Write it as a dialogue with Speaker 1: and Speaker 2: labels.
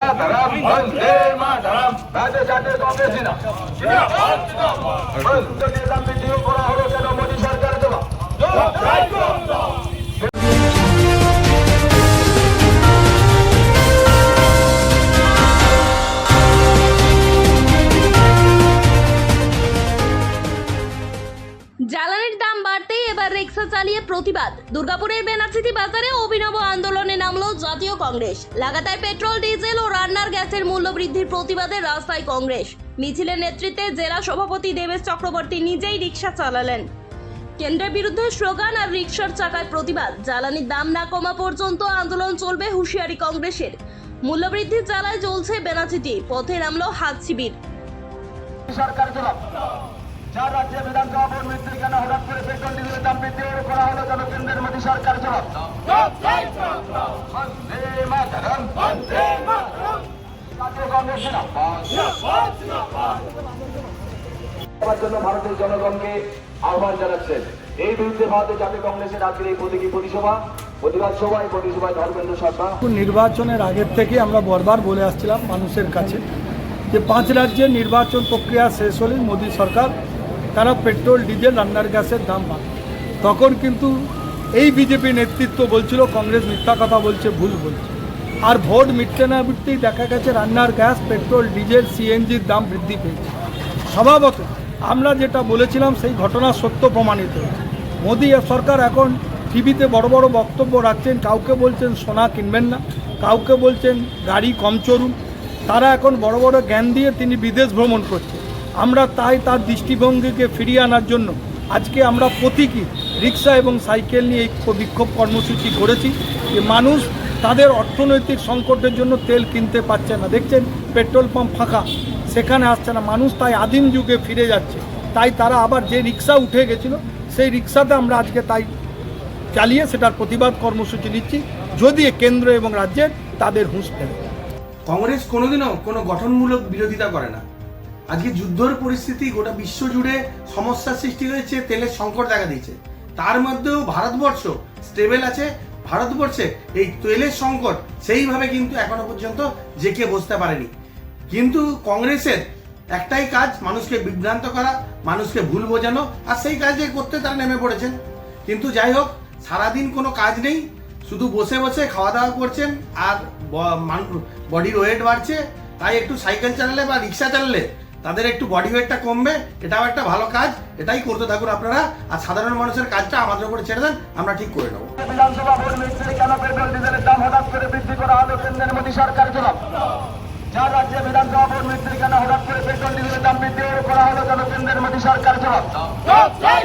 Speaker 1: वंदे मातरम राज्य जातीय कांग्रेस जिंदाबाद दाम বৃদ্ধি করা হলো কেন মোদী সরকার জবাব।
Speaker 2: জ্বালানির দাম বাড়তেই এবার রিকশা চালিয়ে প্রতিবাদ। দুর্গাপুরের বেনাচিতি বাজারে অভিনব আন্দোলনে নামলো জাতীয় কংগ্রেস। লাগাতার পেট্রোল, ডিজেল ও রান্নার গ্যাসের মূল্য বৃদ্ধির প্রতিবাদে রাস্তায় কংগ্রেস। মিছিলের নেতৃত্বে জেলা সভাপতি দেবেশ চক্রবর্তী নিজেই রিকশা চালালেন। কেন্দ্রের বিরুদ্ধে স্লোগান আর রিকশার চাকায় প্রতিবাদ। জ্বালানির দাম না কমা পর্যন্ত আন্দোলন চলবে, হুঁশিয়ারি কংগ্রেসের। মূল্যবৃদ্ধির জ্বালায় জ্বলছে বেনাচিতি, পথে নামলো হাত শিবির।
Speaker 1: সরকার জবাব। চার রাজ্যে বিধানসভা ভোট মৃত্যুর কেন হঠাৎ করে পেট্রোল ডিজেলের দাম বৃদ্ধি করা হলো কেন কেন্দ্রের মোদী সরকার জবাব। বন্দে মাতরম জাতীয় কংগ্রেস জিন্দাবাদ জন্য ভারতের জনগণকে আহ্বান জানাচ্ছেন। এই বিরুদ্ধে ভারতের জাতীয় কংগ্রেসের আজকের এই প্রতীকী প্রতিবাদ সভায় ধর্মেন্দ্র সরকার।
Speaker 3: নির্বাচনের আগের থেকে আমরা বারবার বলে আসছিলাম মানুষের কাছে যে 5 রাজ্যের নির্বাচন প্রক্রিয়া শেষ হলেই মোদী সরকার তারা পেট্রোল, ডিজেল, রান্নার গ্যাসের দাম বাড়বে। তখন কিন্তু এই বিজেপি নেতৃত্ব বলছিল কংগ্রেস মিথ্যা কথা বলছে, ভুল বলছে। আর ভোট মিটতে না মিটতেই দেখা গেছে রান্নার গ্যাস, পেট্রোল, ডিজেল, সিএনজির দাম বৃদ্ধি পেয়েছে। স্বভাবত আমরা যেটা বলেছিলাম সেই ঘটনা সত্য প্রমাণিত হয়েছে। মোদী সরকার এখন টিভিতে বড় বড় বক্তব্য রাখছেন, কাউকে বলছেন সোনা কিনবেন না, কাউকে বলছেন গাড়ি কম চড়ুন। তারা এখন বড় বড় জ্ঞান দিয়ে তিনি বিদেশ ভ্রমণ করছে। আমরা তাই তার দৃষ্টিভঙ্গিকে ফিরিয়ে আনার জন্য আজকে আমরা প্রতীকী রিক্সা এবং সাইকেল নিয়ে এই বিক্ষোভ কর্মসূচি করেছি যে মানুষ তাদের অর্থনৈতিক সংকটের জন্য তেল কিনতে পারছে না। দেখছেন পেট্রোল পাম্প ফাঁকা, সেখানে আসছে না মানুষ, তাই আদিম যুগে ফিরে যাচ্ছে। তাই তারা আবার যে রিক্সা উঠে গেছিল সেই রিক্সাতে আমরা আজকে তাই চালিয়ে সেটার প্রতিবাদ কর্মসূচি নিচ্ছি, যদি কেন্দ্র এবং রাজ্যের তাদের হুঁশ ফেরে।
Speaker 4: কংগ্রেস কোনোদিনও কোনো গঠনমূলক বিরোধিতা করে না। আজকে যুদ্ধের পরিস্থিতি গোটা বিশ্ব জুড়ে সমস্যার সৃষ্টি হয়েছে, তেলের সংকট দেখা দিয়েছে। তার মধ্যেও ভারতবর্ষ স্টেবল আছে। ভারতবর্ষে এই তেলের সংকট সেইভাবে কিন্তু এখনো পর্যন্ত জেঁকে বসতে পারেনি। কিন্তু কংগ্রেসের একটাই কাজ, মানুষকে বিভ্রান্ত করা, মানুষকে ভুল বোঝানো, আর সেই কাজে করতে তারা নেমে পড়েছেন। কিন্তু যাই হোক, সারাদিন কোনো কাজ নেই, শুধু বসে বসে খাওয়া দাওয়া করছেন আর বডির ওয়েট বাড়ছে। তাই একটু সাইকেল চালালে বা রিক্সা চালালে তাদের একটু বডি ওয়েটটা কমবে, এটাও একটা ভালো কাজ। এটাই করতে থাকুন আপনারা, আর সাধারণ মানুষের কাজটা আমাদের উপরে ছেড়ে দেন, আমরা ঠিক করে নেবো।
Speaker 1: বিধানসভা ভোট মৃত্যুর কেন পেট্রোল ডিজেলের দাম হঠাৎ করে বৃদ্ধি করা হলো কেন্দ্রের মোদী সরকার জবাব। চার রাজ্যে বিধানসভা ভোট মৃত্যুর কেন হঠাৎ করে পেট্রোল ডিজেলের দাম বৃদ্ধি করা হলো কেন কেন্দ্রের মোদী সরকার জবাব।